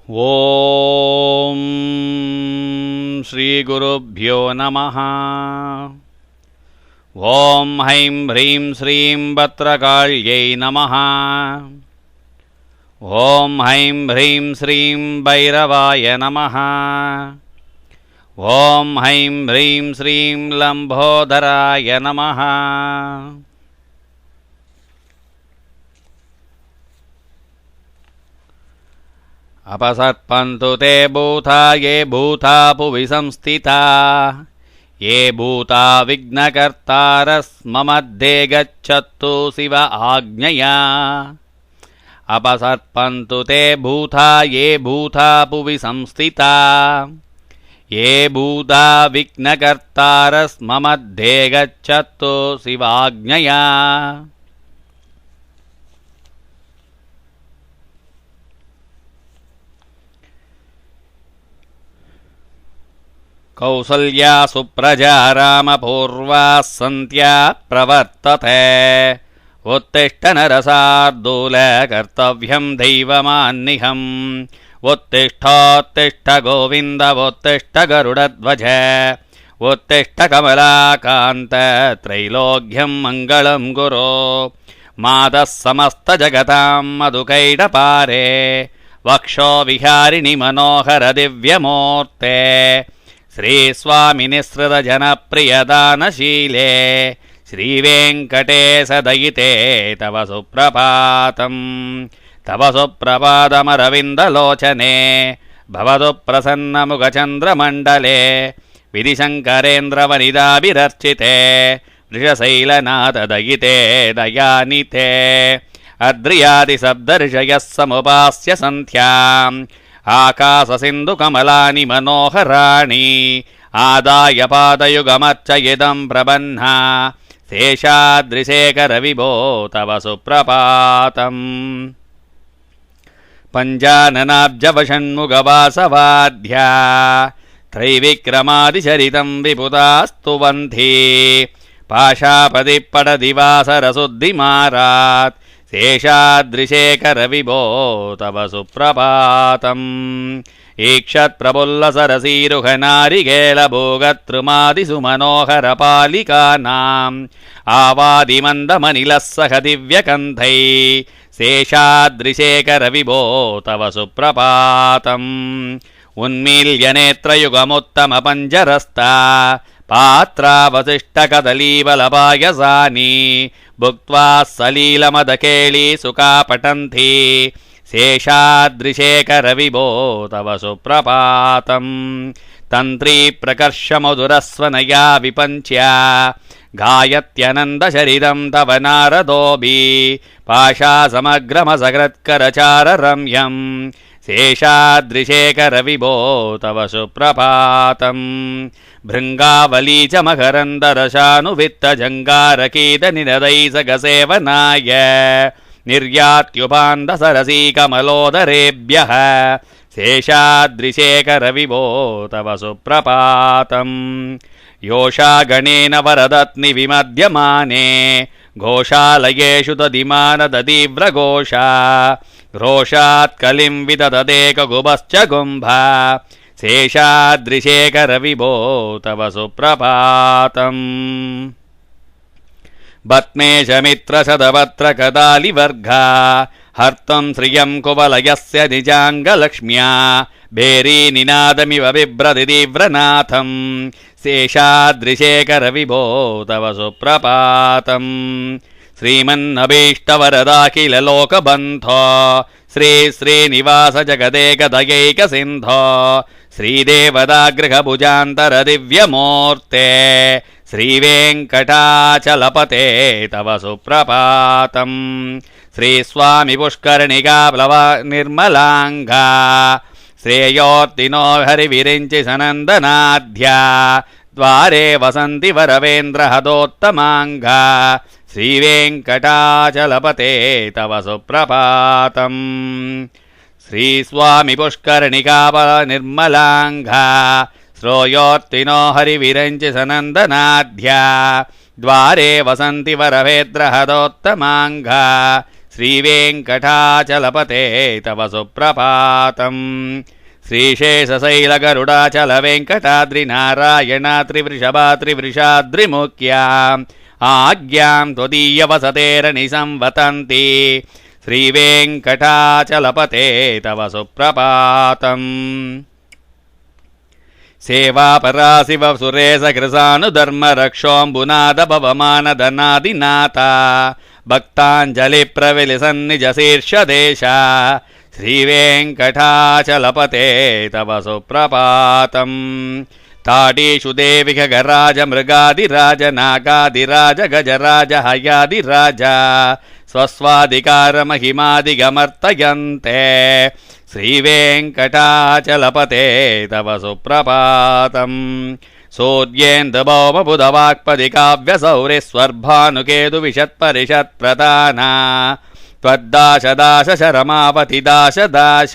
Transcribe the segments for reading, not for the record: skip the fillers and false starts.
ಓಂ ಶ್ರೀ ಗುರುಭ್ಯೋ ನಮಃ. ಓಂ ಹೈಂ ಹ್ರೀಂ ಶ್ರೀಂ ಭದ್ರಕಾಳ್ಯೈ ನಮಃ. ಓಂ ಹೈಂ ಹ್ರೀಂ ಶ್ರೀಂ ಭೈರವಾಯ ನಮಃ. ಓಂ ಹೈಂ ಹ್ರೀಂ ಶ್ರೀಂ ಲಂಬೋದರಾಯ ನಮಃ. अपसर्पन्तु ते भूता ये भूता भुवि संस्थिता ये भूता विघ्नकर्तारस्ममध्ये गच्छन्तु शिव आज्ञया. अपसर्पन्तु ते भूता ये भूता भुवि संस्थिता ये भूता विघ्नकर्तारस्ममध्ये गच्छन्तु शिव आज्ञया. कौसल्या सुप्रजा रामपूर्वा सन्त्या प्रवर्तते. उत्तिष्ठ नरशार्दूल कर्तव्यं दैवमान्निहम्. उत्तिष्ठोत्तिष्ठ गोविन्द उत्तिष्ठ गरुडध्वज. उत्तिष्ठ कमलाकान्त त्रैलोक्यं मङ्गलं गुरो. मातः समस्तजगतां मधुकैटपारे वक्षो विहारिणि मनोहर दिव्यमूर्ते. श्रीस्वामिनिसृतजनप्रियदानशीले श्रीवेङ्कटेशदयिते तव सुप्रभातम्. तव सुप्रभातमरविन्दलोचने भवतु प्रसन्नमुखचन्द्रमण्डले. विधिशङ्करेन्द्रवनिताभिरर्चिते वृषशैलनाथदयिते दयानिते. अद्रियादिशब्दर्षयः समुपास्य सन्ध्याम् आकाशसिन्धुकमलानि मनोहराणि. आदाय पादयुगमर्चयिदं प्रबन्हा शेषाद्रिशेखरविभो तव सुप्रभातम्. पञ्चाननाब्जवषण्मुखवासवाद्या त्रैविक्रमादिचरितं विपुतास्तुवन्ति. पाशापदिपटदिवासरशुद्धिमारात् शेषाद्रिशेखरविभो तव सुप्रभातम्. ईक्षत्प्रफुल्लसरसीरुघनारिकेलभोगतृमादिसुमनोहरपालिकानाम् आवादिमन्दमनिलः सह दिव्यकन्थै शेषाद्रिशेखरविभो तव सुप्रभातम्. उन्मील्यनेत्रयुगमुत्तमपञ्जरस्था पात्रावशिष्टकदलीबलपायसानि भुक्त्वा सलीलमदकेळी सुखापठन्ति शेषाद्रिशेखरविभो तव सुप्रभातम्. तन्त्रीप्रकर्षमधुरस्वनया विपञ्च्या गायत्यनन्दशरितं तव नारदोऽभि. पाशासमग्रमसकृत्करचाररम्यम् शेषाद्रिशेखरविभो तव सुप्रभातम्. भृङ्गावली च मकरन्दरशानुवित्तजङ्गारकीतनिनदैसगसेवनाय निर्यात्युपान्दसरसीकमलोदरेभ्यः शेषाद्रिशेखरविभो तव सुप्रभातम्. योषा गणेन वरदत्निविमध्यमाने घोषालयेषु दधिमानदतीव्रघोषा. रोषात् कलिं विदधदेकगुभश्च गुम्भा शेषाद्रिशेखरविभो तव सुप्रभातम्. बत्मेशमित्रशतपत्रकदालिवर्गा हर्तुं श्रियं कुवलयस्य निजाङ्गलक्ष्म्या. भेरीनिनादमिव बिभ्रतितीव्रनाथम् शेषाद्रिशेखरविभो तव सुप्रभातम्. श्रीमन्नभीष्टवरदाखिललोकबन्धो श्री श्रीनिवास जगदेकदयैकसिन्धो श्रीदेवतागृहभुजान्तरदिव्यमूर्ते श्रीवेङ्कटाचलपते तव सुप्रभातम्. श्रीस्वामिपुष्करणिकाप्लव निर्मलाङ्गा श्रेयोर्तिनो हरिविरिञ्चि सनन्दनाध्या. द्वारे वसन्ति वरवेन्द्रहदोत्तमाङ्गा श्रीवेङ्कटाचलपते तव सुप्रभातम्. श्रीस्वामिपुष्करणिकापलनिर्मलाङ्घा श्रोयोर्तिनो हरिविरञ्चि सनन्दनाध्या. द्वारे वसन्ति वरवेन्द्रहदोत्तमाङ्घा श्रीवेङ्कटाचलपते तव सुप्रभातम् श्रीशेषशैलगरुडाचलवेङ्कटाद्रिनारायणात्रिवृषभात्रिवृषाद्रिमुख्याम् आज्ञां त्वदीयवसतेरनिसंवतन्ति श्रीवेङ्कटाचलपते तव सुप्रभातम् सेवापरा शिव सुरेशकृसानुधर्मरक्षोऽम्बुनादभवमानधनादिनाथा भक्ताञ्जलिप्रविलिसन्निजशीर्षदेशा श्रीवेङ्कटाचलपते तव सुप्रभातम् ताडीषु देवि खगराज मृगादिराज नागादिराज गजराज हयादिराज स्वस्वाधिकारमहिमादिगमर्तयन्ते श्रीवेङ्कटाचलपते तव सुप्रभातम् सूर्येन्दुभौमबुधवाक्पदि काव्यसौरिस्वर्भानुकेतुविशत्परिषत्प्रधाना त्वद्दाशदाश शरमावति दाशदाश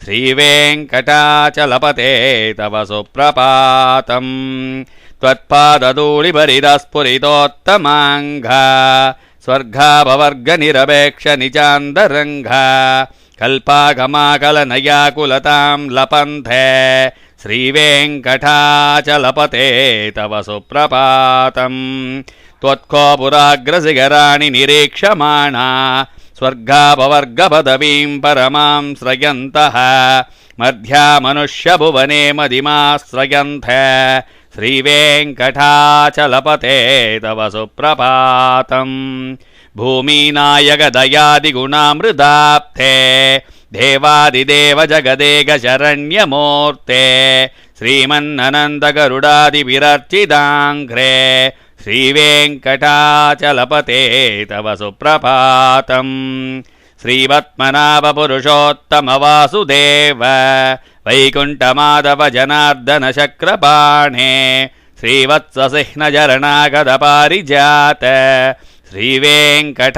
श्रीवेङ्कटाचलपते तव सुप्रभातम् त्वत्पादधूलिभरितस्फुरितोत्तमाङ्घा स्वर्गाभवर्गनिरपेक्षनिचान्दरङ्घा कल्पागमाकलनयाकुलतां लपन्थे श्रीवेङ्कटाचलपते तव सुप्रभातम् त्वत्कोपुराग्रशिखराणि निरीक्षमाणा स्वर्गापवर्गपदवीं परमां श्रयन्तः मध्यामनुष्यभुवने मदिमाश्रयन्थ श्रीवेङ्कटाचलपते तव सुप्रभातम् भूमिनायकदयादिगुणामृदाप्ते देवादिदेव जगदेक शरण्यमूर्ते श्रीमन्ननन्दगरुडादिभिरर्चिताङ्घ्रे श्रीवेङ्कटाचलपते तव सुप्रभातम् श्रीपद्मनाभपुरुषोत्तमवासुदेव वैकुण्ठमाधव जनार्दन शक्रपाणे श्रीवत्ससिह्नजरणागदपारिजात श्रीवेङ्कटाचलपते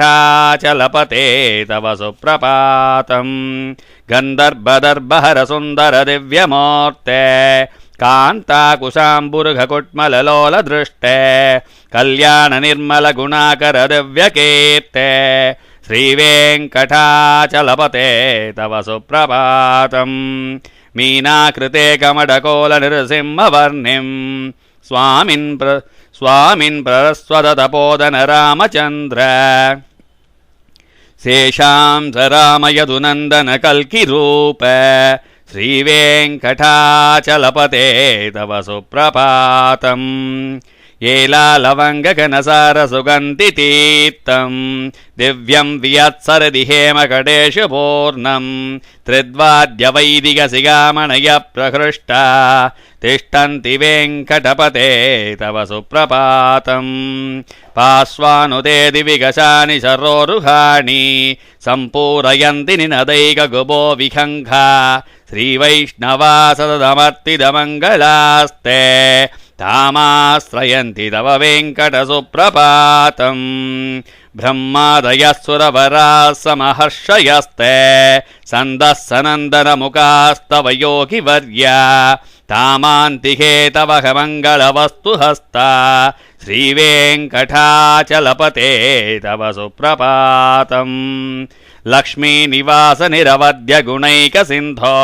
तव सुप्रभातम् गन्धर्वदर्भहरसुन्दरदिव्यमूर्ते कान्ताकुशाम्बुरुघकुट्मललोलदृष्टे कल्याणनिर्मलगुणाकरदिव्यकीर्ते श्रीवेङ्कटाचलपते तव सुप्रभातम् मीनाकृते कमडकोलनृसिंहवर्णिम् स्वामिन् प्ररस्वदतपोदन रामचन्द्र शेषां स रामयदुनन्दन कल्किरूप श्रीवेङ्कटाचलपते तव सुप्रभातम् येलालवङ्गघनसारसुगन्धितीर्थम् दिव्यं वियत्सरदि हेमकटेषु पूर्णम् त्रिद्वाद्यवैदिकसिगामणय प्रहृष्टा तिष्ठन्ति वेङ्कटपते तव सुप्रभातम् पार्श्वानुते दिविगशानि शरोरुहाणि सम्पूरयन्ति निनदैकगुबो विहङ्घा श्रीवैष्णवा सततमर्तिदमङ्गलास्ते तामाश्रयन्ति तव वेङ्कटसुप्रभातम् ब्रह्मादयः सुरवराः समहर्षयस्ते सन्दः सनन्दनमुखास्तव योगिवर्या तामान्तिके तव मङ्गलवस्तुहस्ता श्रीवेङ्कटाचलपते तव सुप्रभातम् लक्ष्मीनिवासनिरवध्यगुणैकसिन्धो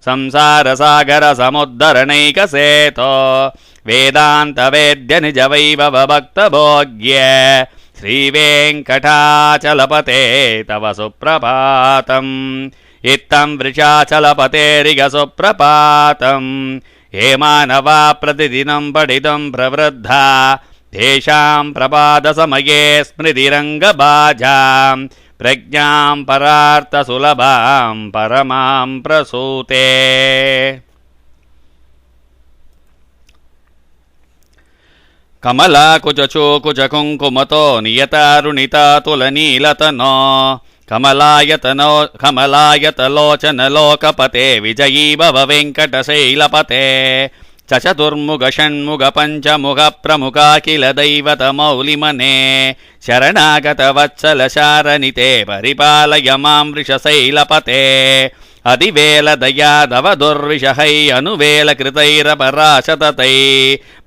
संसारसागरसमुद्धरणैकसेतो वेदान्तवेद्यनिजवैभवभक्तभोग्य श्रीवेङ्कटाचलपते तव सुप्रभातम् इत्थं वृषाचलपतेरिग सुप्रभातम् हेमानवा प्रतिदिनं पठितुं प्रवृद्धा तेषां प्रभातसमये स्मृतिरङ्गबाजां प्रज्ञां परार्थसुलभां परमां प्रसूते कमलाकुचकुङ्कुमतो नियतारुणितातुलनीलतनो कमलायतलोचनलोकपते विजयी भव वेङ्कटशैलपते चतुर्मुखषण्मुखपञ्चमुखप्रमुखाखिल दैवतमौलिमने शरणागतवत्सलशारनिते परिपालय मां वृषशैलपते अधिवेलदयादव दुर्विषहै अनुवेलकृतैरपराशततै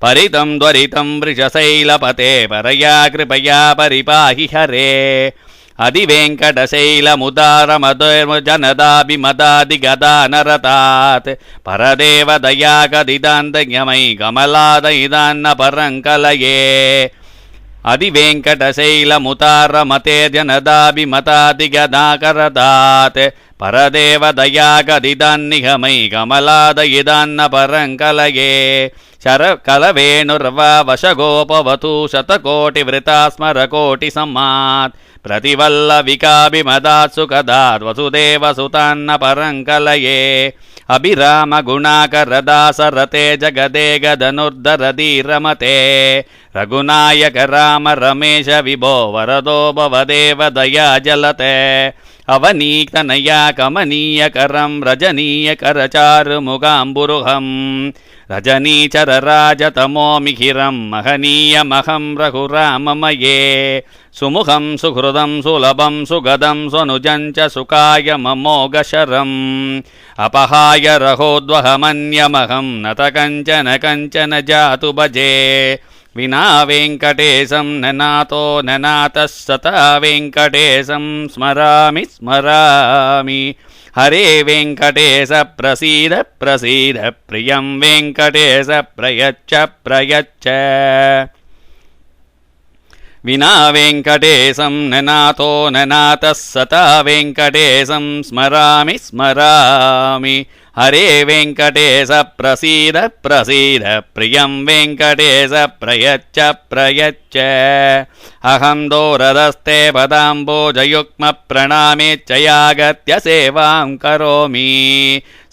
परितं द्वरितं वृषशैलपते परया कृपया परिपाहि हरे अधिवेङ्कटशैलमुदारमधुर्जनदाभिमदादिगदानरतात् परदेवदयागदिदान्तज्ञमयि कमलादयिदान्न परङ्कलये अधिवेङ्कटशैलमुतारमते जनदाभिमतादिगदाकरदात् परदेवदयागदिदान्निगमयि कमलादयिदान्न परङ्कलये शरकलवेणुर्वा वशगोपवतु शतकोटिवृता स्मरकोटिसम्मात् प्रतिवल्लविकाभिमदात् सुखदात् वसुदेवसुतान्न परङ्कलये अभिरामगुणाकरदासरते जगदे गदनुर्धरधीरमते रघुनायक राम रमेश विभो वरदो भवदेव दया जलते अवनीतनया कमनीयकरं रजनीयकरचारुमुगाम्बुरुहं रजनीचरराजतमोमिहिरं महनीयमहं रघुराममये सुमुखं सुहृदं सुलभं सुगदं स्वनुजं च सुखाय ममोघशरम् अपहाय रघोद्वहमन्यमहं नत कञ्चन कञ्चन जातु भजे विना वेङ्कटेशं ननातो ननातः सता वेङ्कटेशं स्मरामि स्मरामि हरे वेङ्कटेश प्रसीद प्रसीद प्रियं वेङ्कटेश प्रयच्छ प्रयच्छ विना वेङ्कटेशं ननातो ननातः सता वेङ्कटेशं स्मरामि स्मरामि हरे वेङ्कटेश प्रसीद प्रसीद प्रियं वेङ्कटेश प्रयच्छ प्रयच्छ अहं दोरदस्ते पदाम्बोजयुग्मप्रणामेच्छयागत्य सेवां करोमि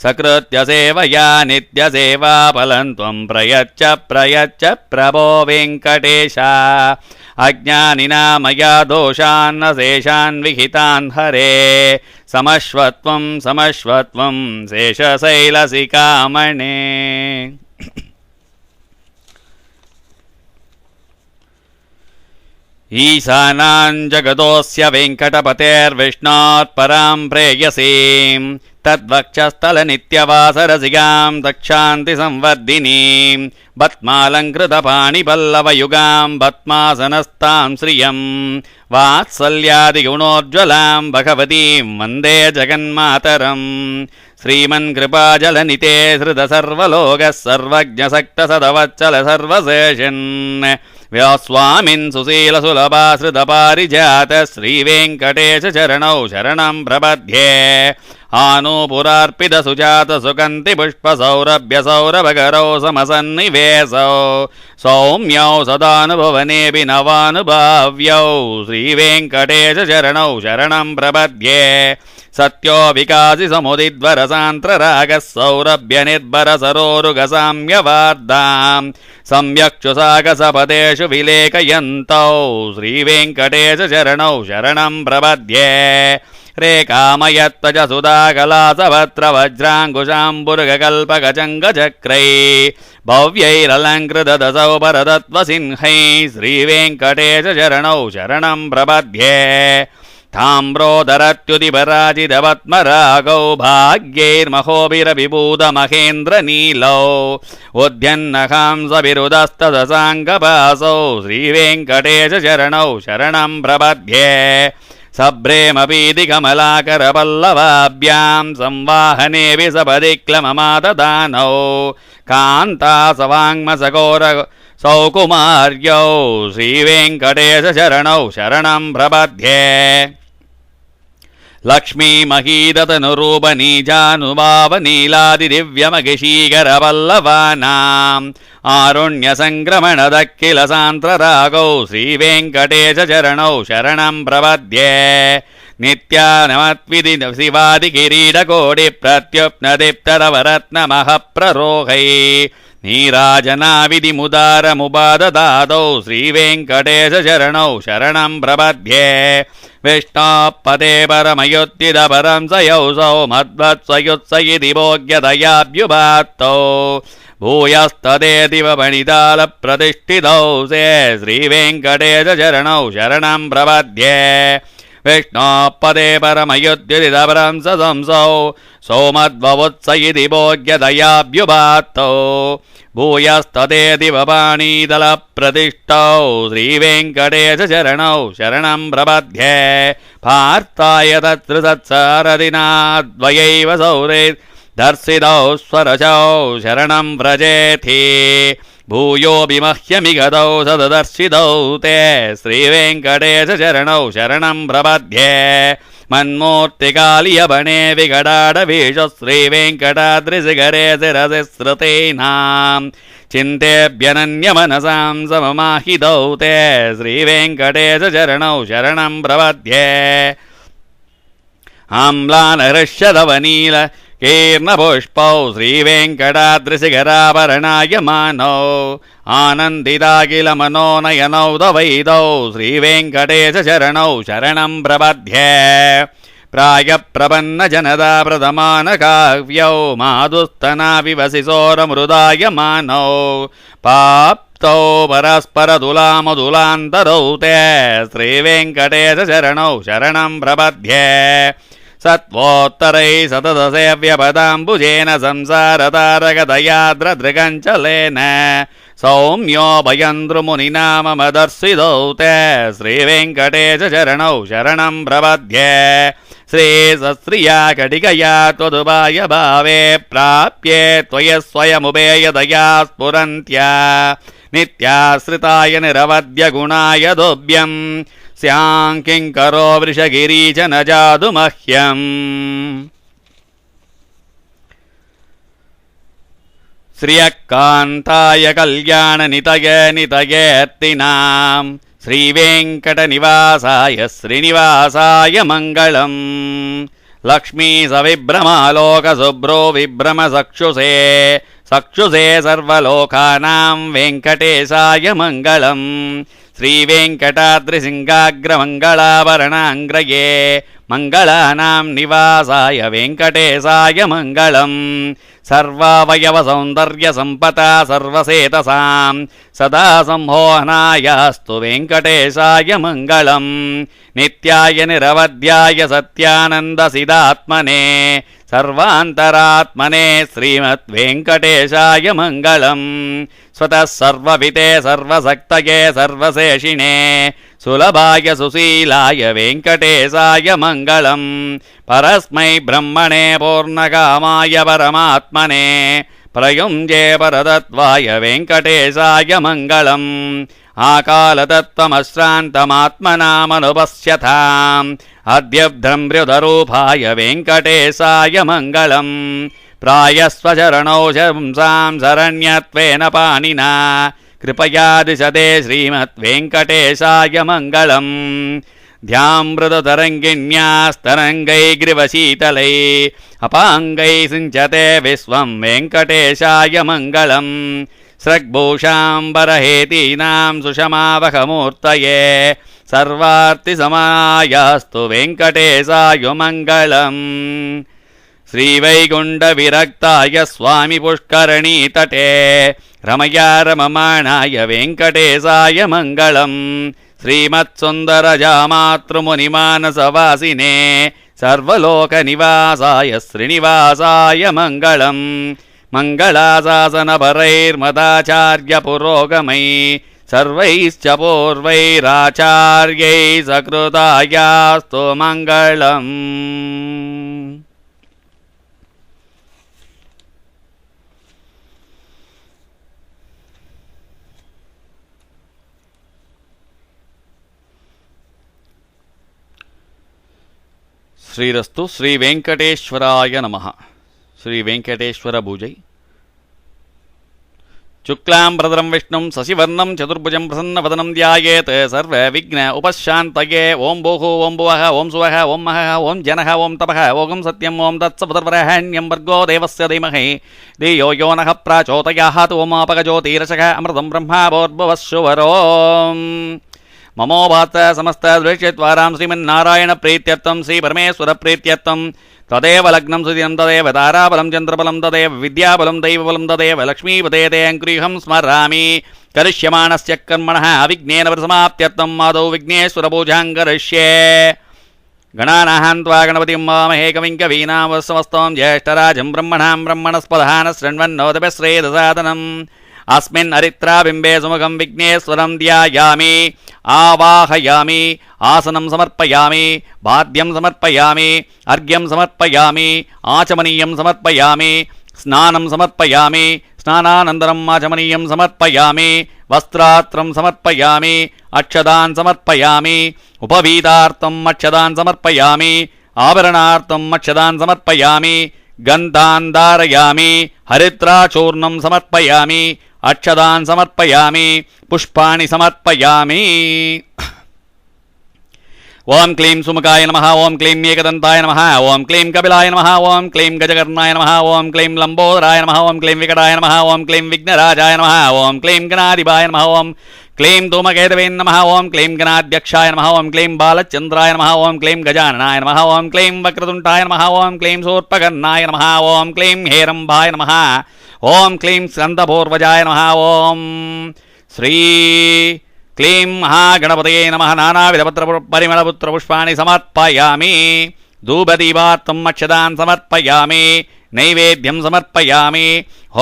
सकृत्य सेवया नित्यसेवाफलं त्वं प्रयच्छ प्रयच्छ प्रभो वेङ्कटेश अज्ञानिना मया दोषान्न शेषान् विहितान् हरे समश्वत्वं समश्वत्वं शेषशैलशिखामणे ईशानां जगदोऽस्य वेङ्कटपतेर्विष्णोत् परां प्रेयसीं तद्वक्षस्थलनित्यवासरसिगां दक्षान्ति संवर्धिनीं भस्मालङ्कृतपाणिपल्लवयुगां भस्मासनस्तां श्रियं वात्सल्यादिगुणोज्ज्वलां भगवतीं वन्दे जगन्मातरम् श्रीमन्कृपाजलनिते हृदसर्वलोकः सर्वज्ञसक्तसदवत्सल सर्वशेषन् व्यास्वामिन् सुशीलसुलभाश्रितपारिजात श्रीवेङ्कटेश चरणौ शरणं प्रपद्ये आनूपुरार्पितसुजातसुकन्ति पुष्पसौरभ्यसौरभगरौ समसन्निवेशौ सौम्यौ सदानुभवनेऽपि नवानुभाव्यौ श्रीवेङ्कटेश चरणौ शरणं प्रपद्ये सत्यो विकासि समुदिद्वरसान्त्ररागः सौरभ्यनिर्भरसरोरुगसाम्यवार्धां सम्यक्षुसागसपदेषु विलेखयन्तौ श्रीवेङ्कटेश चरणौ शरणं प्रपद्ये रेखामयत्वज सुधाकलासवत्रवज्राङ्कुशाम्बुर्गकल्पकचङ्गचक्रै भव्यैरलङ्कृतदसौ परतत्त्वसिंहैः श्रीवेङ्कटेश चरणौ शरणं प्रपद्ये ताम्रोदरत्युतिपराजितपद्मरागौ भाग्यैर्महोभिरविभूतमहेन्द्रनीलौ उद्यन्नहांसविरुदस्तदसाङ्गपासौ श्रीवेङ्कटेश चरणौ शरणं प्रपद्ये सभ्रेमपीतिकमलाकरपल्लवाभ्यां संवाहनेऽपि सपदिक्लममाददानौ कान्तासवाङ्मसघोर सौकुमार्यौ श्रीवेङ्कटेश चरणौ शरणं प्रपद्ये लक्ष्मीमहीरतनुरूपनीजानुभावनीलादिदिव्यमगिषीकरपल्लवानाम् आरुण्यसङ्क्रमणदक्किलसान्त्ररागौ श्रीवेङ्कटेश चरणौ शरणं प्रपद्ये नित्यानमत्विधि शिवादिकिरीटकोटिप्रत्युप्नदीप्तरवरत्नमःप्ररोहै नीराजनाविधिमुदारमुपाददातौ श्रीवेङ्कटेश चरणौ शरणं प्रपद्ये विष्णोपदे परमयुत्थितपरं स यौसौ मद्वत्सयुत्स इति भोग्यतयाभ्युपात्तौ भूयस्तदेदिव वणितालप्रतिष्ठितौ से श्रीवेङ्कटेश चरणौ शरणं प्रपद्ये विष्णोः पदे परमयुद्युदिदपरं सदंसौ सोमद्ववुत्स इति भोग्यदयाभ्युपात्तौ भूयस्तदेदिवपाणीदलप्रतिष्ठौ श्रीवेङ्कटेशचरणौ शरणं प्रपद्ये पार्थाय तत्सत्सारदिनाद्वयैव सौरे दर्शितौ स्वरचौ शरणं व्रजेथि भूयोऽपि मह्यमिगतौ सददर्शितौ ते श्रीवेङ्कटेशचरणौ शरणं प्रपद्ये मन्मूर्तिकालियवने विकटाडवीश श्रीवेङ्कटाद्रिशिखरे शिरसि श्रुतीनां चिन्तेभ्यनन्यमनसां सममाहितौ ते श्रीवेङ्कटेशचरणौ शरणं प्रपद्ये आम्लानहृष्यदवनील कीर्णपुष्पौ श्रीवेङ्कटाद्रिशिखराभरणायमानौ आनन्दिताखिलमनोनयनौ दवैतौ श्रीवेङ्कटेशचरणौ शरणं प्रपद्ये प्रायप्रपन्नजनता प्रथमानकाव्यौ माधुस्तनाविवसिसोरमृदायमानौ पाप्तौ परस्परतुलामतुलान्तरौ ते श्रीवेङ्कटेशचरणौ शरणं प्रपद्ये सत्वोत्तरै सततसेव्यपदाम्बुजेन संसारतारकदयाद्रदृगञ्चलेन सौम्योभयन्द्रुमुनिना मम दर्शितौ ते श्रीवेङ्कटेशचरणौ शरणं प्रपद्ये श्रीसस्त्रिया कटिकया त्वदुपाय भावे प्राप्ये त्वयस्वयमुपेयदया स्फुरन्त्या नित्याश्रिताय निरवद्यगुणाय दोभ्यम् स्याङ्किङ्करो वृषगिरी च न जातु मह्यम् श्रियकान्ताय कल्याणनितय नितयेऽर्तिनां श्रीवेङ्कटनिवासाय श्रीनिवासाय मङ्गलम् लक्ष्मी सविभ्रमालोकशुभ्रो विभ्रमचक्षुषे चक्षुषे सर्वलोकानां वेङ्कटेशाय मङ्गलम् श्रीवेङ्कटाद्रिसिंहाग्रमङ्गलाभरणाङ्ग्रये मङ्गलानां निवासाय वेङ्कटेशाय मङ्गलम् सर्वावयवसौन्दर्यसम्पदा सर्वसेतसां सदा संमोहनायास्तु वेङ्कटेशाय मङ्गलम् नित्याय निरवध्याय सत्यानन्दसिदात्मने सर्वान्तरात्मने श्रीमद्वेङ्कटेशाय मङ्गलम् स्वतः सर्वविते सर्वशक्तये सर्वशेषिणे सुलभाय सुशीलाय वेङ्कटेशाय मङ्गलम् परस्मै ब्रह्मणे पूर्णकामाय परमात्मने प्रयुञ्जे परतत्त्वाय वेङ्कटेशाय मङ्गलम् आकालतत्त्वमश्रान्तमात्मनामनुपश्यताम् अद्यभ्रमृतरूपाय वेङ्कटेशाय मङ्गलम् प्रायस्वचरणौ शंसां शरण्यत्वेन पाणिना कृपया दिशते श्रीमद्वेङ्कटेशाय मङ्गलम् ध्यामृततरङ्गिन्यास्तरङ्गैर्ग्रीवशीतलै अपाङ्गै सिञ्चते विश्वं वेङ्कटेशाय मङ्गलम् स्रग्भूषाम्बरहेतीनां सुषमावहमूर्तये सर्वार्तिसमायास्तु वेङ्कटेशाय मङ्गलम् श्रीवैकुण्ठविरक्ताय स्वामि पुष्करणीतटे रमया रममाणाय वेङ्कटेशाय मङ्गलम् श्रीमत्सुन्दरजामातृमुनिमानसवासिने सर्वलोकनिवासाय श्रीनिवासाय मङ्गलम् मङ्गलाशासनपरैर्मदाचार्यपुरोगमै सर्वैश्च पूर्वैराचार्यै सकृतायास्तु मङ्गलम् ಶ್ರೀರಸ್ತು ಶ್ರೀ ವೆಂಕಟೇಶ್ವರಾಯ ನಮಃ. ಶ್ರೀ ವೆಂಕಟೇಶ್ವರ ಪೂಜೈ. ಶುಕ್ಲಾಂಬರಧರಂ ವಿಷ್ಣುಂ ಶಶಿವರ್ಣಂ ಚತುರ್ಭುಜಂ ಪ್ರಸನ್ನವದನಂ ಧ್ಯಾಯೇತ್ ಸರ್ವವಿಘ್ನ ಉಪಶಾಂತಯೇ. ಓಂ ಭೂಃ ಓಂ ಭುವಃ ಓಂ ಸುವಃ ಓಂ ಮಹಃ ಓಂ ಜನಃ ಓಂ ತಪಃ ಓಂ ಸತ್ಯಂ ಓಂ ತತ್ಸವಿತುರ್ವರೆಣ್ಯಂ ಭರ್ಗೋ ದೇವಸ್ಯ ಧೀಮಹಿ ಧಿಯೋ ಯೋ ನಃ ಪ್ರಚೋದಯಾತ್. ಓಮಾಪಕಜ್ಯೋತಿರಸಃ ಅಮೃತಂ ಬ್ರಹ್ಮ ಭೂರ್ಭುವಸ್ಸುವರೋಂ. ममोभात समस्त द्वेष्यत्वारां श्रीमन्नारायण प्रीत्यर्थं श्री परमेश्वर प्रीत्यर्थं तदेव लग्नं सुदिनं तदेव ताराबलं चन्द्रबलं तदेव विद्याबलं दैवबलं तदेव लक्ष्मीपते अङ्कुरीहं स्मरामि. करिष्यमाणस्य कर्मणः अविघ्नेन समाप्त्यर्थं आदौ विघ्नेश्वरपूजां करिष्ये. गणानाहं त्वा गणपतिं वामहे कविं कवीनामस्तमस्तं ज्येष्ठराजं ब्रह्मणां ब्रह्मणस्पदानः शृण्वन्नोदभिश्रेदसादनम् अस्मिन् हरित्राबिम्बे सुमुखं विघ्नेश्वरं ध्यायामि आवाहयामि आसनं समर्पयामि वाद्यं समर्पयामि अर्घ्यं समर्पयामि आचमनीयं समर्पयामि स्नानं समर्पयामि स्नानानन्तरम् आचमनीयं समर्पयामि वस्त्रात्रं समर्पयामि अक्षदान् समर्पयामि उपवीतार्थम् अक्षदान् समर्पयामि आभरणार्थम् अक्षदान् समर्पयामि गन्धान् धारयामि हरिद्राचूर्णं समर्पयामि अक्षदान् समर्पयामि पुष्पाणि समर्पयामि ओं क्लीं सुमुखाय नमः ओं क्लीं एकदन्ताय नमः ओं क्लीं कपिलाय नमः ओं क्लीं गजकर्णाय नमः ओं क्लीं लम्बोदराय नमः ओं क्लीं विकटाय नमः ओं क्लीं विघ्नराजाय नमः ओं क्लीं गणाधिपाय नमः ओं क्लीं धूमकेतवे नमः ओं क्लीं गणाध्यक्षाय नमः ओं क्लीं बालचन्द्राय नमः ओं क्लीं गजाननाय नमः ओं क्लीं वक्रतुण्डाय नमः ओं क्लीं शूर्पकर्णाय नमः ओं क्लीं हेरम्बाय नमः ओं क्लीं स्कन्दपूर्वजाय नमः ओं श्री क्लीं महागणपतये नमः नानाविधपत्रपरिमलपुत्रपुष्पाणि समर्पयामि धूपदीपार्थम् अक्षदान् समर्पयामि नैवेद्यं समर्पयामि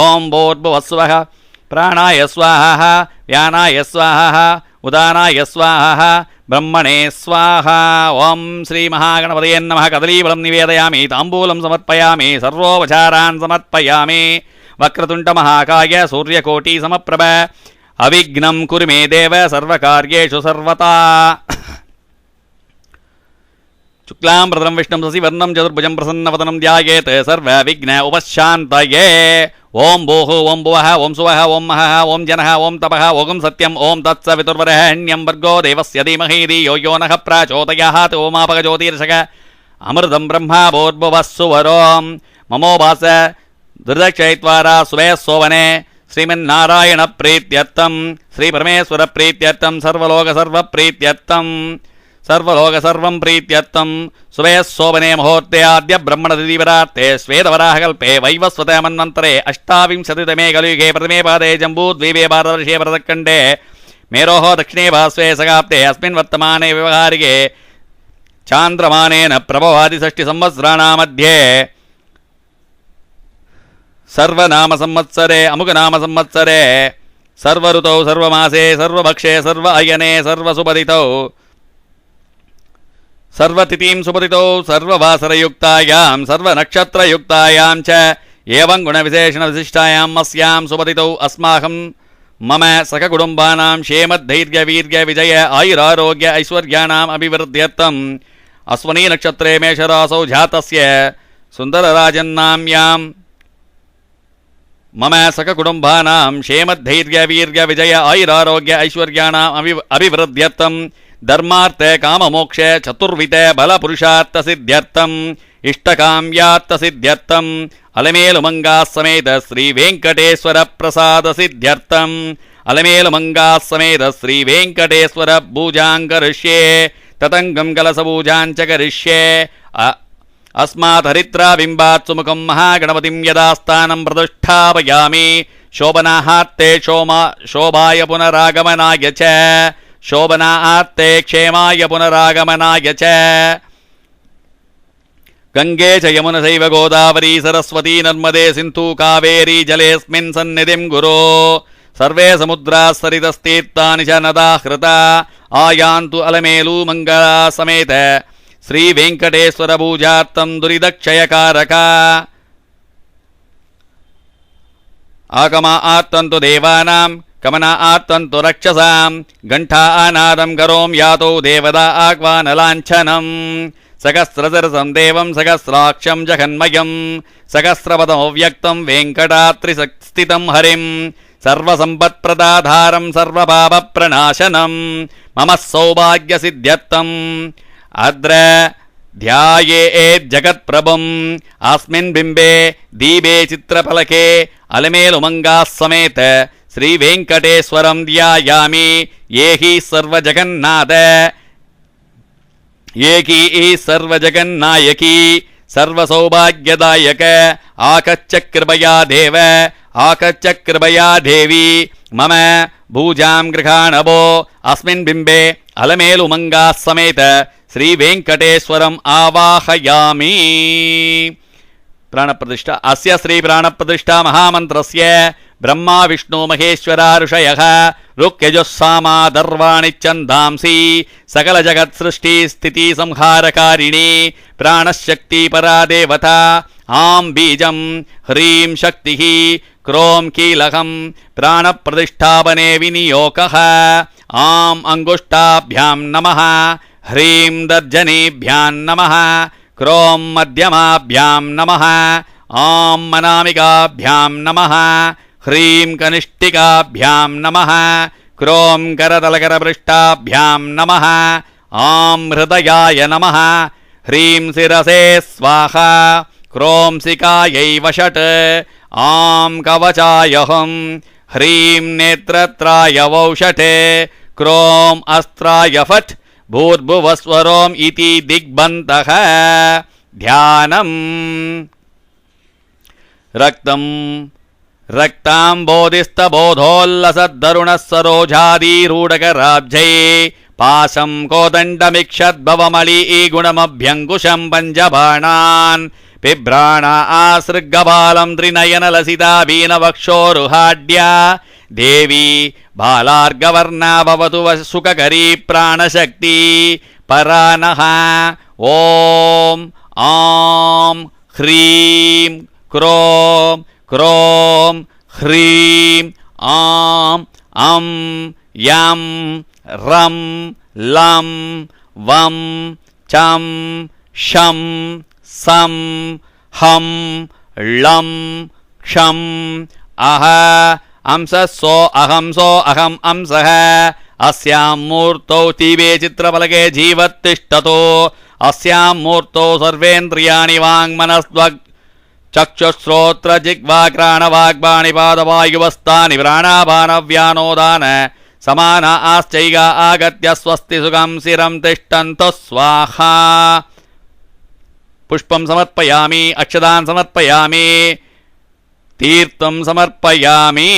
ॐ भूर्भुवस्सुवः प्राणाय स्वाहा व्यानाय स्वाहा उदानाय स्वाहा ब्रह्मणे स्वाहा ॐ श्रीमहागणपतये नमः कदलीफलं निवेदयामि ताम्बूलं समर्पयामि सर्वोपचारान् समर्पयामि वक्रतुण्डमहाकाय सूर्यकोटिसमप्रभ अविघ्नं कुरु मे देव सर्वकार्येषु सर्वदा शुक्लाम्बरधरं विष्णुं शशिवर्णं चतुर्भुजं प्रसन्नवदनं ध्यायेत् सर्वविघ्न उपशान्तये ओं भूः ओं भुवः ओं सुवः ओं महः ओं जनः ओं तपः ओं सत्यं ओं तत्सवितुर्वरेण्यं भर्गो देवस्य धीमहि धियो यो नः प्रचोदयात् ओमापकज्योतिर्षक अमृतं ब्रह्मा भूर्भुवः सुवरों ममोभास दुर्दक्षयित्वारा सुवे सोवने श्रीमन्नारायण प्रीत्यर्थं श्रीपरमेश्वर प्रीत्यर्थं सर्वलोक सर्व प्रीत्यर्थं सर्वलोक सर्वं प्रीत्यर्थं सुवे सोवने मुहूर्ते आद्य ब्रह्मणदिवरार्थे श्वेतवराहकल्पे वैवस्वते मन्वन्तरे अष्टाविंशतितमे कलियुगे प्रथमे पादे जम्बूद्वीपे भारतवर्षे भरतखण्डे मेरोः दक्षिणे भास्वे सगाब्दे अस्मिन् वर्तमाने व्यवहारिके चान्द्रमानेन प्रभवादिषष्टिसंवत्सराणां मध्ये सर्वनाम संवत्सरे अमुकनाम संवत्सरे सर्वऋतौ सर्वमासे सर्वभक्षे सर्व अयने सर्वसुपदितौ सर्वतिथिं सुपदितौ सर्ववासरयुक्तायां सर्वनक्षत्रयुक्तायां च एवं गुणविशेषणविशिष्टायाम् अस्यां सुपदितौ अस्माकं मम सककुटुम्बानां क्षेमधैर्यवीर्यविजय आयुरारोग्य ऐश्वर्याणाम् अभिवृद्ध्यर्थम् अश्वनी नक्षत्रे मेषरासौ जातस्य सुन्दरराजन्नाम्यां मम सककुटुम्बानां क्षेमधैर्यवीर्यविजय आयुरारोग्य ऐश्वर्याणाम् अभिवृद्ध्यर्थम् धर्मार्थे काममोक्षे चतुर्विधे बलपुरुषार्थसिद्ध्यर्थम् इष्टकाम्यार्थसिद्ध्यर्थम् अलमेलुमङ्गाः समेत श्रीवेङ्कटेश्वर प्रसादसिद्ध्यर्थम् अलमेलुमङ्गाः समेत श्रीवेङ्कटेश्वर पूजां करिष्ये ततङ्गं कलशपूजां च करिष्ये अस्मात् हरिद्राबिम्बात् सुमुखं महागणपतिं यदा स्थानं प्रतिष्ठापयामि शोभनार्थे शोभाय पुनरागमनाय च शोभनार्थे क्षेमाय पुनरागमनाय च गंगे च यमुनचैव गोदावरी सरस्वती नर्मदे सिन्धु कावेरी जलेऽस्मिन् सन्निधिं गुरो सर्वे समुद्राः सरितस्तीर्थानि च नदा हृता आयान्तु अलमेलु मंगला समेत श्री वेंकटेश्वर पूजार्थं दुरिदक्षयकारक आगमा आर्तन्तु देवानां कमना आर्तन्तु रक्षसां घंटा आनादं करोम यातो देवता आह्वानलाञ्छनम् सहस्रशिरसं देवं सहस्राक्षं जगन्मयं सहस्रपदमव्यक्तं वेङ्कटात्रिस्थितं हरिं सर्वसम्पत्प्रदाधारं सर्वपापप्रणाशनं मम सौभाग्यसिद्ध्यर्थम् अद्र ध्यायेत् जगत्प्रभुम् अस्मिन् बिम्बे दीपे चित्रफलके अलमेलुमङ्गाः समेत श्रीवेङ्कटेश्वरं ध्यायामि ये हि सर्वजगन्नाथ एकी सर्वजगन्नायकी सर्वसौभाग्यदायक आकच्च कृपया देव आकच्च कृपया देवी मम भूजां गृहाणवो अस्मिन् बिम्बे अलमेलुमङ्गाः समेत श्रीवेङ्कटेश्वरम् आवाहयामि। प्राणप्रतिष्ठा। अस्य श्रीप्राणप्रतिष्ठा महामन्त्रस्य ब्रह्मा विष्णु महेश्वरा ऋषयः ऋक्यजुस्सामा दर्वाणि छन्दांसि सकलजगत्सृष्टि स्थिति संहारकारिणी प्राणशक्ति परा देवता आं बीजं ह्रीं शक्तिः क्रों कीलकं प्राणप्रतिष्ठापने विनियोगः। आं अंगुष्ठाभ्यां नमः, ह्रीं दर्जनीभ्यां नमः, क्रों मध्यमाभ्यां नमः, आं अनामिकाभ्यां नमः, ह्रीं कनिष्ठिकाभ्यां नमः, क्रों करतलकरपृष्ठाभ्यां नमः, आं हृदयाय नमः, ह्रीं शिरसे स्वाहा, क्रों सिकायै वषट्, आं कवचाय हुं, ह्रीं नेत्रत्राय वौषटे, क्रों अस्त्राय फट्, भूर्भुवस्वरोम् इति दिग्बन्तः। ध्यानम्। रक्तं रक्ताम्बोधिस्तबोधोल्लसद्धरुणः सरोजादिरूढकराब्जै पाशं कोदण्डमिक्षद्भवमळी गुणमभ्यङ्कुशं बिभ्राणा आसृग्गबालं त्रिनयनलसिता वीनवक्षोरुहाढ्या देवी बालार्गवर्णा भवतु सुखकरी प्राणशक्ति परा नः। ॐ आं ह्रीं क्रों क्रों ह्रीं आं अं यं रं लं वं चं शं सं हं लं क्षं अह अंससो अहंसो अहम् अंसः। अस्यां मूर्तौ तीवे चित्रफलके जीवत्तिष्ठतो। अस्यां मूर्तौ सर्वेन्द्रियाणि वाङ्मनस्त्वक् चक्षुश्रोत्र जिह्वाघ्राणवाग्पाणिपादवायुवस्तानि प्राणापानव्यानोदान समाना आश्चैगा आगत्य स्वस्ति सुखं शिरं तिष्ठन्तु स्वाहा। पुष्पं समर्पयामि, अक्षतान् समर्पयामि, तीर्थं समर्पयामि।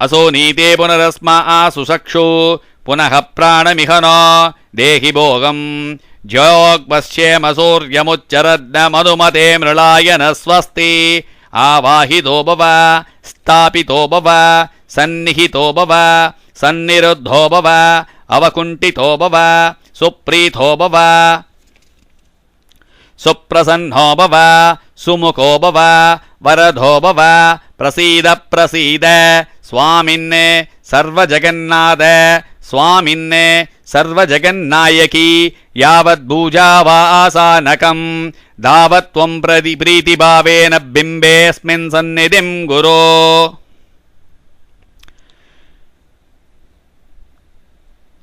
असो नीते पुनरस्मा आसुषक्षु पुनः प्राणमिह नो देहि भोगम् ज्योग्पश्येमसूर्यमुच्चरद्न मधुमते मृळायन स्वस्ति। आवाहितो भव, स्थापितो भव, सन्निहितो भव, सन्निरुद्धो भव, अवकुण्ठितो भव, सुप्रीतो भव, सुप्रसन्नो भव, सुमुखो भव, वरदो भव, प्रसीद प्रसीद। स्वामिन्ने सर्वजगन्नाथ, स्वामिन्ने सर्वजगन्नायकी। यावद्भूजावासानकं दावत्वं प्रति प्रीतिभावेन बिम्बेऽस्मिन् सन्निधिं गुरो।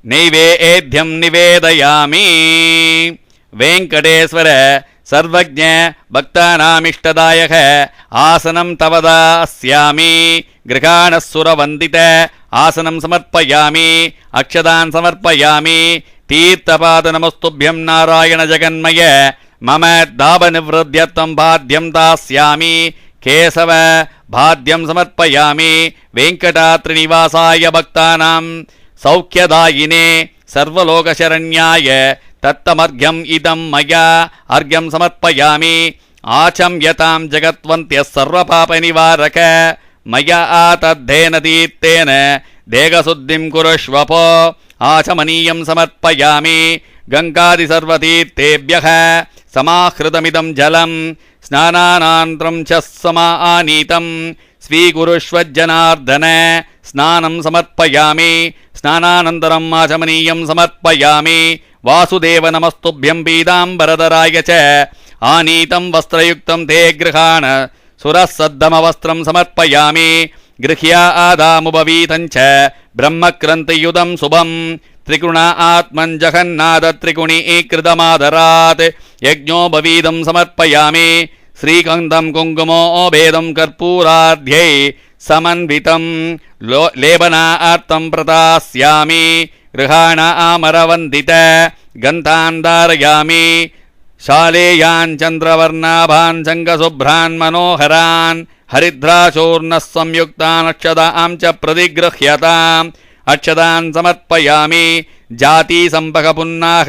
नैवेद्यं निवेदयामि। वेङ्कटेश्वर सर्वज्ञ भक्तानामिष्टदायक आसनं तव दास्यामि। गृहाणः सुरवन्दित आसनं समर्पयामि, अक्षतान् समर्पयामि। तीर्थपादनमस्तुभ्यं नारायण जगन्मय। मम दावनिवृद्ध्यर्थं भाद्यं दास्यामि। केशव भाद्यं समर्पयामि। वेङ्कटाद्रिनिवासाय भक्तानां सौख्यदायिने सर्वलोकशरण्याय तत्तमर्घ्यम् इदं मया अर्घ्यं समर्पयामि। आचम्यतां जगत्वन्त्यः सर्वपापनिवारक। मया तद्धेन तीर्थेन देहशुद्धिं कुरुष्वपो। आचमनीयं समर्पयामि। गङ्गादिसर्वतीर्थेभ्यः समाहृतमिदं जलं स्नानानन्तरं च समानीतं स्वीकुरुष्व जनार्दन। स्नानं समर्पयामि। स्नानानन्तरम् आचमनीयं समर्पयामि। वासुदेव नमस्तुभ्यं पीताम्बरधराय च आनीतं वस्त्रयुक्तं ते गृहाण सुरसद्धमवस्त्रं समर्पयामि। गृह्या आदामुपवीतं च ब्रह्मक्रन्तियुधं शुभं त्रिगुण आत्मन् जगन्नाथ त्रिगुणीकृतमादरात् यज्ञोपवीतं समर्पयामि। श्रीगन्धं कुङ्कुमोपेदं कर्पूरार्ध्यै समन्वितं लेपनार्थं प्रदास्यामि। गृहाण आमरवन्दित गन्धान् धारयामि। शालेयान् चन्द्रवर्णाभान् शङ्खशुभ्रान् मनोहरान् हरिद्राचूर्णः संयुक्तान् अक्षतां च प्रतिगृह्यताम्। अक्षतान् समर्पयामि जाति संपक पुन्नाह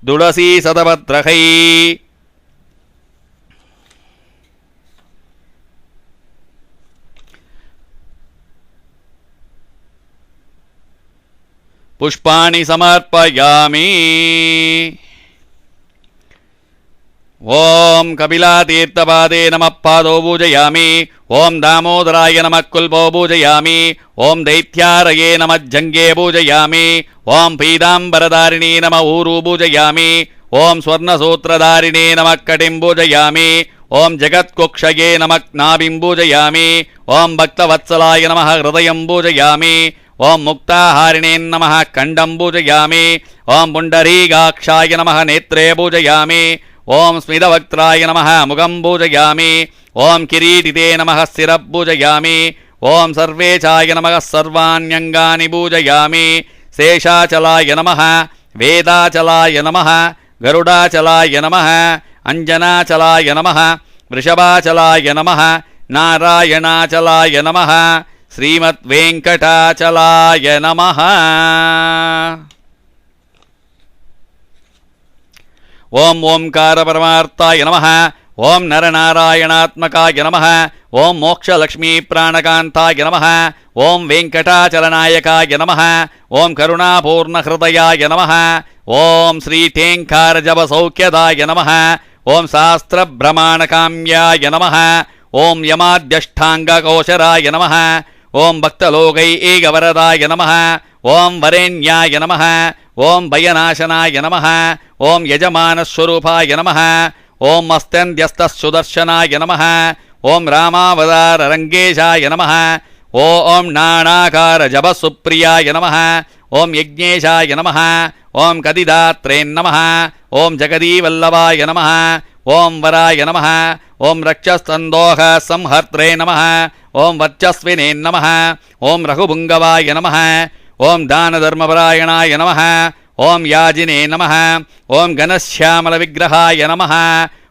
दुडसी सतपत्रकै पुष्पाणि समर्पयामि। ओम कपिलातीर्थपादे नमः पादौ पूजयामि। ओम दामोदराय नमः कुल्पौ पूजयामि। ओम दैत्यारये नमः जङ्गे पूजयामि। ओम पीताम्बरधारिणी नमः ऊरू पूजयामि। ओम स्वर्णसूत्रधारिणी नमः कटिं पूजयामि। ओम जगत्कुक्षये नमः नाभिं पूजयामि। ओम भक्तवत्सलाय नमः हृदयं पूजयामि। ओम मुक्ताहारिणे नमः खण्डं पूजयामि। ओम पुण्डरीकाक्षाय नमः नेत्रे पूजयामि। ओम स्मितवक्त्राय नमः मुखं पूजयामि। ओम किरीटिते नमः शिरः पूजयामि। ओम सर्वेशाय नमः सर्वाण्यङ्गानि पूजयामि। शेषाचलाय नमः वेदाचलाय नमः गरुडाचलाय नमः अंजनाचलाय नमः वृषभाचलाय नमः नारायणाचलाय नमः श्रीमद्वेङ्कटाचलाय नमः। ओम ओंकार परमार्थाय नमः। ओम नरनारायणात्मकाय नमः। ओम मोक्षलक्ष्मी प्राणकान्ताय नमः। ओम वेङ्कटाचलनायकाय नमः। ओम करुणापूर्णहृदयाय नमः। ओम श्रीटेङ्कारजपसौख्यदाय नमः। ओम शास्त्रभ्रमाणकाम्याय नमः। ओम यमाद्यष्टाङ्गकोशराय नमः। ओम भक्तलोकैकवरदाय नमः। ओम वरेण्याय नमः। ओम भयनाशनाय नमः। ओम यजमानस्वरूपाय नमः। ओम मस्त्यन्द्यस्तसुदर्शनाय नमः। ओम रामावताररङ्गेशाय नमः। ओम नानाकारजपसुप्रियाय नमः। ओम यज्ञेशाय नमः। ओम कदिदात्रे नमः। ओम जगदीवल्लभाय नमः। ओम वराय नमः। ओम रक्षस्तन्दोह संहर्त्रे नमः। ओम वर्चस्विने नमः। ओम रघुपुङ्गवाय नमः। ओम दानधर्मपरायणाय नमः। ओम याजिने नमः। ओम घनश्यामलविग्रहाय नमः।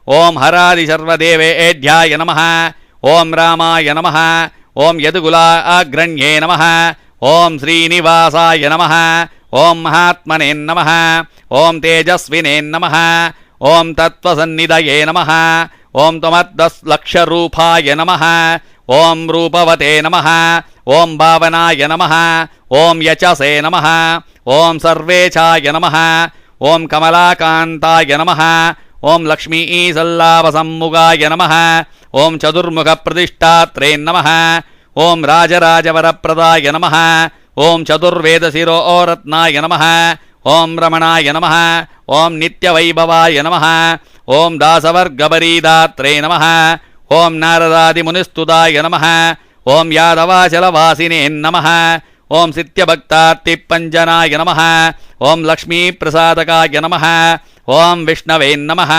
ओम हरादिसर्वदेवेभ्याय नमः। ओम रामाय नमः। ओम यदुकुलाग्रण्ये नमः। ओम श्रीनिवासाय नमः। ओम महात्मने नमः। ओम तेजस्विने नमः। ओम तत्त्वसन्निधये नमः। ओम त्वमर्धलक्षरूपाय नमः। ओम रूपवते नमः। ओम भावनाय नमः। ओम यचसे नमः। ओम सर्वेशाय नमः। ओम कमलाकान्ताय नमः। ओम लक्ष्मीसल्लाभसम्मुखाय नमः। ओम चतुर्मुखप्रतिष्ठात्रे नमः। ओम राजराजवरप्रदाय नमः। ओम चतुर्वेदशिरोरत्नाय नमः। ओम रमणाय नमः। ओम नित्यवैभवाय नमः। ओम दासवर्गपरीदात्रे नमः। ओम नारदादिमुनिस्तुताय नमः। ओम यादवाचलवासिने नमः। ओम सित्यभक्तार्तिपञ्जनाय नमः। ओम लक्ष्मीप्रसादकाय नमः। ओम विष्णवे नमः।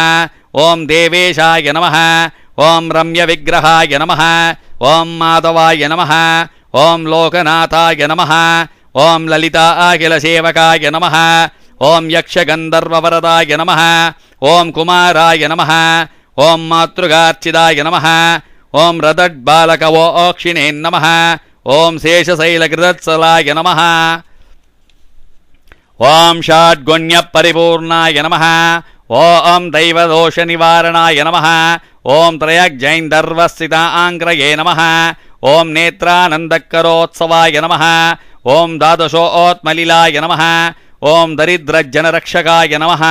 ओम देवेशाय नमः। ओम रम्यविग्रहाय नमः। ओम माधवाय नमः। ओम लोकनाथाय नमः। ओम ललिता अखिलसेवकाय नमः। ओम यक्षगन्धर्ववरदाय नमः। ओम कुमाराय नमः। ओम मातृगार्चिदाय नमः। ओम रदड्बालकवोक्षिणे नमः। ओम शेषशैलकृतत्सलाय नमः। ओम षड्गुण्यपरिपूर्णाय नमः। ओम दैवदोषनिवारणाय नमः। ओम त्रयग्जैन्दर्वस्थिताङ्ग्रये नमः। ओम नेत्रानन्दकरोत्सवाय नमः। ओम द्वादशोत्मलिलाय नमः। ओम दरिद्रजनरक्षकाय नमः।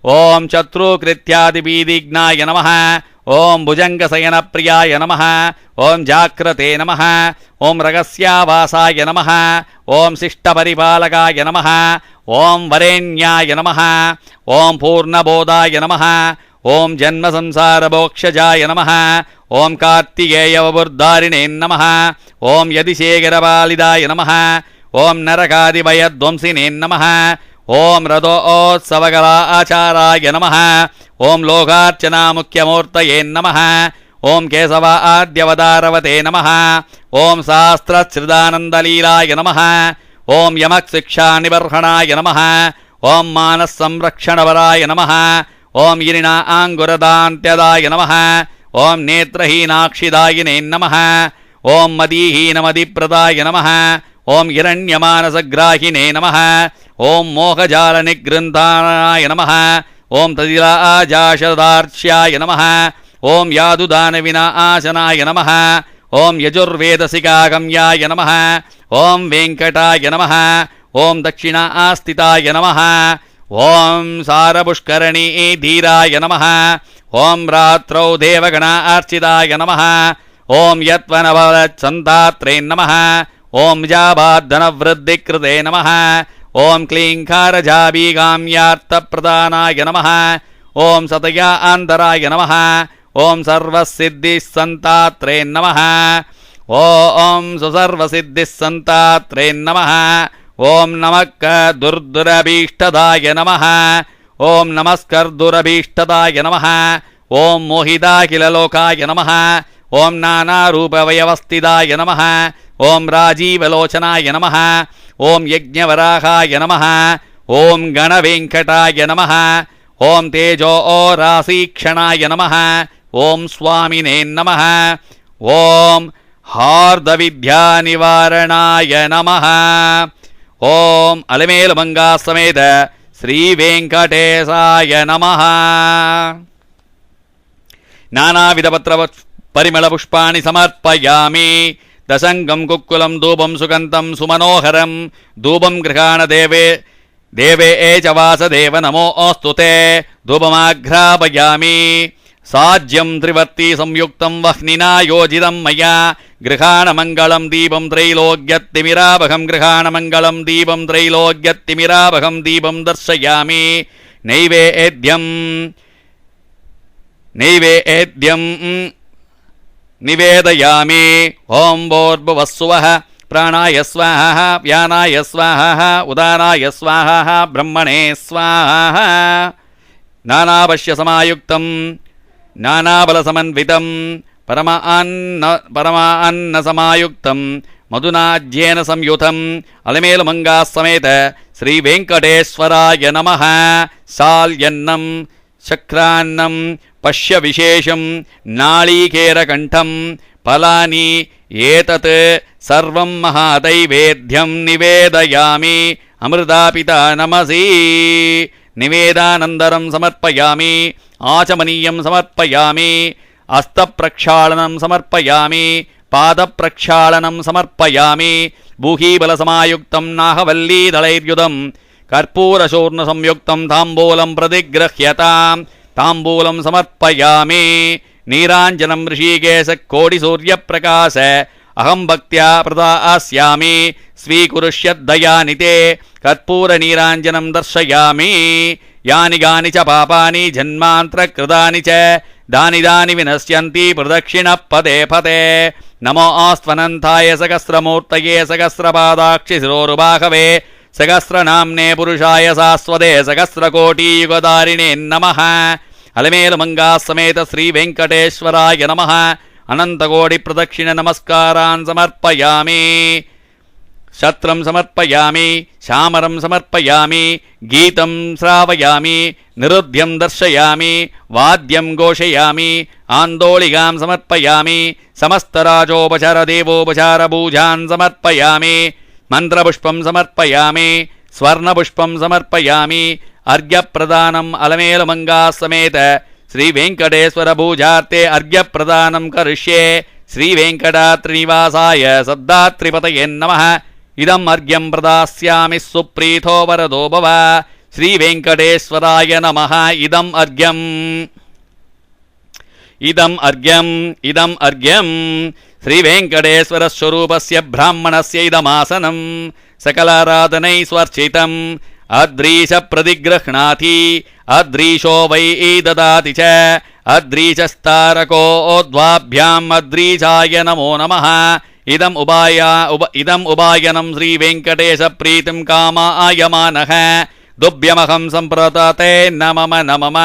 ओम शत्रुकृत्यादिपीदिघ्नाय नमः। ओम भुजङ्गशयनप्रियाय नमः। ओम जाक्रते नमः। ओम रगस्यावासाय नमः। ओम शिष्टपरिपालकाय नमः। ओम वरेण्याय नमः। ओम पूर्णबोधाय नमः। ओम जन्मसंसारमोक्षजाय नमः। ओम कार्तिकेयवबुर्धारिणे नमः। ओम यदिशेखरपालिदाय नमः। ओम नरकादिभयध्वंसिने नमः। ओम रथोत्सवकलाचाराय नमः। ओम लोकार्चनामुख्यमूर्तये नमः। ओम केशवाद्यवतारवते नमः। ओम शास्त्रश्रितानन्दलीलाय नमः। ओम यमशिक्षानिबर्हणाय नमः। ओम मानसंरक्षणवराय नमः। ओम यिरिणाङ्गुरदान्त्यदाय नमः। ओम नेत्रहीनाक्षिदायिने नमः। ओम मदीहीनमदिप्रदाय नमः। ಓಂ ಹಿರಣ್ಯಮಾನಸಗ್ರಾಹಿನೇ ನಮಃ. ಓಂ ಮೋಹಜಾಲನಿಗೃಂಥಾಯ ನಮಃ. ಓಂ ತದಿಲಾಜಾಶದಾರ್ಚ್ಯಾಯ ನಮಃ. ಓಂ ಯಾದುದಾನವಿನಾಶನಾಯ ನಮಃ. ಓಂ ಯಜುರ್ವೇದಸಿಕಾಗಮ್ಯಾಯ ನಮಃ. ಓಂ ವೆಂಕಟಾಯ ನಮಃ. ಓಂ ದಕ್ಷಿಣಾಸ್ಥಿತಾಯ ನಮಃ. ಓಂ ಸಾರಪುಷ್ಕರಣಿ ಧೀರಾಯ ನಮಃ. ಓಂ ರಾತ್ರೌ ದೇವಗಣಾರ್ಚಿತಾಯ ನಮಃ. ಓಂ ಯತ್ವನವಲತ್ಸಂತಾತ್ರೇ ನಮಃ. ಓಂ ಜಾಬಾಧನವೃದ್ಧಿಕೃತೆ ನಮಃ. ಓಂ ಕ್ಲೀಂಕಾರಜಾಬೀಗಾಮ್ಯಾರ್ಥಪ್ರದಾನಾಯ ನಮಃ. ಓಂ ಸತಯಾ ಆಂತರಾಯ ನಮಃ. ಓಂ ಸರ್ವಸಿದ್ಧಿಸ್ಸಂತಾತ್ರೇ ನಮಃ. ಓಂ ಸುಸರ್ವಸಿದ್ಧಿಸ್ಸಂತಾತ್ರೇ ನಮಃ. ಓಂ ನಮಃ ದುರ್ದುರಭೀಷ್ಟದಾಯ ನಮಃ. ಓಂ ನಮಸ್ಕರ್ದುರಭೀಷ್ಟದಾಯ ನಮಃ. ಓಂ ಮೋಹಿತಾಖಿಲಲೋಕಾಯ ನಮಃ. ಓಂ ನಾನಾರೂಪವಯವಸ್ಥಿತಾಯ ನಮಃ. ಓಂ ರಾಜೀವಲೋಚನಾಯ ನಮಃ. ಓಂ ಯಜ್ಞವರಾಹಾಯ ನಮಃ. ಓಂ ಗಣವೆಂಕಟಾಯ ನಮಃ. ಓಂ ತೇಜೋ ರಾಶೀಕ್ಷಣಾಯ ನಮಃ. ಓಂ ಸ್ವಾಮಿನೇ ನಮಃ. ಓಂ ಹಾರ್ದವಿದ್ಯಾನಿವಾರಣಾಯ ನಮಃ. ಓಂ ಅಲಮೇಲುಮಂಗಾ ಸಮೇತ ಶ್ರೀ ವೆಂಕಟೇಶಾಯ ನಮಃ. ನಾನಾವಿಧ ಪತ್ರ ಪರಿಮಳ ಪುಷ್ಪಾಣಿ ಸಮರ್ಪಯಾಮಿ. ದಶಂಗಂ ಕುಕ್ಕುಲಂ ಧೂಪಂ ಸುಗಂಧಂ ಸುಮನೋಹರಂ ಧೂಪಂ ಗೃಹಾಣ ದೇವೇ ದೇವೇ ಚ ವಾಸದೇವ ನಮೋಸ್ತುತೆ. ಧೂಪಮಾಘ್ರಾಪಯಾಮಿ. ಸಾಜ್ಯಂ ತ್ರಿವರ್ತಿ ಸಂಯುಕ್ತಂ ವಹ್ನಿನಾ ಯೋಜಿತಂ ಮಯಾ. ಗೃಹಾಣ ಮಂಗಳಂ ದೀಪಂ ತ್ರೈಲೋಕ್ಯತಿಮಿರಾವಹಂ. ಗೃಹಾಣ ಮಂಗಳಂ ದೀಪಂ ತ್ರೈಲೋಕ್ಯತಿಮಿರಾವಹಂ. ದೀಪಂ ದರ್ಶಯಾಮಿ. ನೈವೇದ್ಯಂ ನಿವೇದಯಾಮಿ. ಓಂ ಭೋರ್ಭುವಸ್ಸುವಃ ಪ್ರಾಣಾಯ ಸ್ವಾಹ ವ್ಯಾನಾಯ ಸ್ವಾಹ ಉದಾನಾಯ ಸ್ವಾಹ ಬ್ರಹ್ಮಣೇ ಸ್ವಾಹ. ನಾನಾವಶ್ಯ ಸಮಾಯುಕ್ತಂ ನಾನಾಬಲಸಮನ್ವಿತಂ ಪರಮಾನ್ನ ಸಮಾಯುಕ್ತಂ ಮಧುನಾಜ್ಯೇನ ಸಂಯುತಂ ಅಲಮೇಲುಮಂಗಾ ಸಮೇತ ಶ್ರೀ ವೆಂಕಟೇಶ್ವರಾಯ ನಮಃ. ಸಾಲ್ಯನ್ನಂ ಶಕ್ರಾನ್ನಂ ಪಶ್ಯ ವಿಶೇಷಂ ನಾಳೀಕೇರಕಂಠಂ ಫಲಾನಿ ಏತತ್ ಸರ್ವಂ ಮಹಾದೈವೇದ್ಯಂ ನಿವೇದಯಾಮಿ. ಅಮೃತಾಪಿತ ನಮಸಿ. ನಿವೇದಾನಂದರಂ ಸಮರ್ಪಯಾಮಿ. ಆಚಮನೀಯಂ ಸಮರ್ಪಯಾಮಿ. ಹಸ್ತಪ್ರಕ್ಷಾಳನಂ ಸಮರ್ಪಯಾಮಿ. ಪಾದಪ್ರಕ್ಷಾಳನಂ ಸಮರ್ಪಯಾಮಿ. ಬೂಹೀಬಲಸಮಾಯುಕ್ತಂ ನಾಹವಲ್ಲೀದಳೈರ್ಯುಧಂ ಕರ್ಪೂರಚೂರ್ಣ ಸಂಯುಕ್ತಂ ತಾಂಬೂಲಂ ಪ್ರತಿಗೃಹ್ಯತಾಂ. ತಾಂಬೂಲಂ ಸಮರ್ಪಯಾಮಿ. ನೀರಾಂಜನಂ ಋಷಿಕೇಶ ಕೋಟಿ ಸೂರ್ಯಪ್ರಕಾಶ ಅಹಂ ಭಕ್ತ್ಯಾ ಪ್ರದಾಸ್ಯಾಮಿ. ಸ್ವೀಕುರುಷ್ಯದ್ದಯಾನಿತೆ ಕರ್ಪೂರ ನೀರಾಂಜನಂ ದರ್ಶಯಾಮಿ. ಯಾನಿ ಗಾನಿ ಚ ಪಾಪಾನಿ ಜನ್ಮಾಂತರಕೃತಾನಿ ಚ ದಾನಿ ದಾನಿ ವಿನಶ್ಯಂತಿ ಪ್ರದಕ್ಷಿಣ ಪದೇ ಪದೇ. ನಮೋ ಆಸ್ತ್ವನಂತಾಯ ಸಹಸ್ರಮೂರ್ತಯೇ ಸಹಸ್ರಪಾದಾಕ್ಷಿ ಶಿರೋರುಬಾಹವೇ ಸಹಸ್ರನಾಮ್ನೇ ಪುರುಷಾಯ ಸಾಸ್ವದೇ ಸಹಸ್ರಕೋಟಿಯುಗಧಾರಿಣೇ ನಮಃ. ಅಲಮೇಲುಮಂಗಾ ಸಮೇತ ಶ್ರೀ ವೆಂಕಟೇಶ್ವರಾಯ ನಮಃ. ಅನಂತಕೋಟಿ ಪ್ರದಕ್ಷಿಣ ನಮಸ್ಕಾರಾನ್ ಸಮರ್ಪಯಾಮಿ. ಶತ್ರಂ ಸಮರ್ಪಯಾಮಿ. ಶ್ಯಾಮರಂ ಸಮರ್ಪಯಾಮಿ. ಗೀತಂ ಶ್ರಾವಯಾಮಿ. ನಿರುದ್ಯಂ ದರ್ಶಯಾಮಿ. ವಾದ್ಯಂ ಘೋಷಯಾಮಿ. ಆಂದೋಳಿಗಾಂ ಸಮರ್ಪಯಾಮಿ. ಸಮಸ್ತರಾಜೋಪಚಾರ ದೇವೋಪಚಾರ ಪೂಜಾನ್ ಸಮರ್ಪಯಾಮಿ. ಮಂತ್ರಪುಷ್ಪಂ ಸಮರ್ಪಯಾಮಿ. ಸ್ವರ್ಣಪುಷ್ಪಂ ಸಮರ್ಪಯಾಮಿ. ಅರ್ಘ್ಯಪ್ರದಾನಂ ಅಲಮೇಲುಮಂಗಾ ಸಮೇತ ಶ್ರೀ ವೆಂಕಟೇಶ್ವರ ಪೂಜಾರ್ಥೆ ಅರ್ಘ್ಯಪ್ರದಾನಂ ಕರಿಷ್ಯೆ. ಶ್ರೀ ವೆಂಕಟಾತ್ರಿನಿವಾಸಾಯ ಸದ್ದಾತ್ರಿಪತಯೇ ನಮಃ. ಇದಂ ಅರ್ಘ್ಯಂ ಪ್ರದಾಸ್ಯಾಮಿ ಸುಪ್ರೀತೋ ವರದೋ ಭವ. ಶ್ರೀ ವೆಂಕಟೇಶ್ವರಾಯ ನಮಃ. ಇದಂ ಅರ್ಘ್ಯಂ ಶ್ರೀ ವೆಂಕಟೇಶ್ವರ ಸ್ವರೂಪಸ್ಯ ಬ್ರಾಹ್ಮಣಸ್ಯ ಇದಮಾಸನಂ ಸಕಲಾರಾಧನೈ ಸ್ವರ್ಚಿತಂ. ಅದ್ರೀಶ ಪ್ರತಿಗೃಹ್ಣಾತಿ ಅದ್ರೀಶೋ ವೈ ದದಾತಿ ಚ. ಅದ್ರೀಶಸ್ತಾರಕೋದ್ವಾಭ್ಯಾಂ ಅದ್ರೀಶಾಯ ನಮೋ ನಮಃ. ಇದಂ ಉಪಾಯನಂ ಶ್ರೀ ವೆಂಕಟೇಶ ಪ್ರೀತಿಂ ಕಾಮಾಯಮಾನಃ. ದುಭ್ಯಮಹಂ ಸಂಪ್ರತತೆ ನಮಮ ನಮಮ.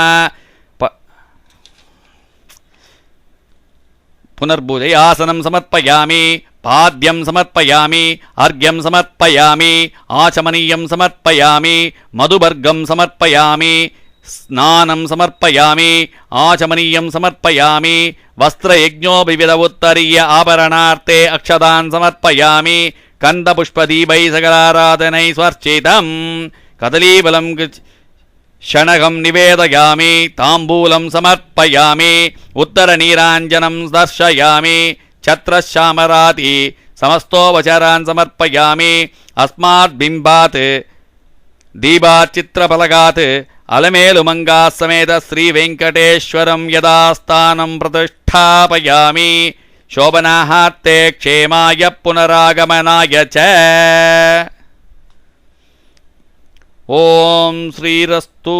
ಪುನರ್ಭೂಜಯಾಸನಂ ಸಮರ್ಪಯಾಮಿ. ಪಾದ್ಯಂ ಸಮರ್ಪಯಾಮಿ. ಅರ್ಘ್ಯಂ ಸಮರ್ಪಯಾಮಿ. ಆಚಮನೀಯಂ ಸಮರ್ಪಯಾಮಿ. ಮಧುಬರ್ಗಂ ಸಮರ್ಪಯಾಮಿ. ಸ್ನಾನಂ ಸಮರ್ಪಯಾಮಿ. ಆಚಮನೀಯಂ ಸಮರ್ಪಯಾಮಿ. ವಸ್ತ್ರಯಜ್ಞೋ ವಿವಿಧ ಉತ್ತರೀಯ ಆಭರಣಾರ್ಥೆ ಅಕ್ಷತಾನ್ ಸಮರ್ಪಯಾಮಿ. कन्दपुष्पदीपै सकलाराधनै स्वर्चितं कदलीफलं शनगं निवेदयामि ताम्बूलं समर्पयामि उत्तरनीराञ्जनं दर्शयामि छत्रश्यामराति समस्तोपचारान् समर्पयामि अस्मात् बिम्बात् दीपाचित्रफलकात् अलमेलुमङ्गा समेत श्रीवेङ्कटेश्वरं यदास्थानं प्रतिष्ठापयामि शोभनार्थे क्षेमाय पुनरागमनाय च ओम श्रीरस्तु।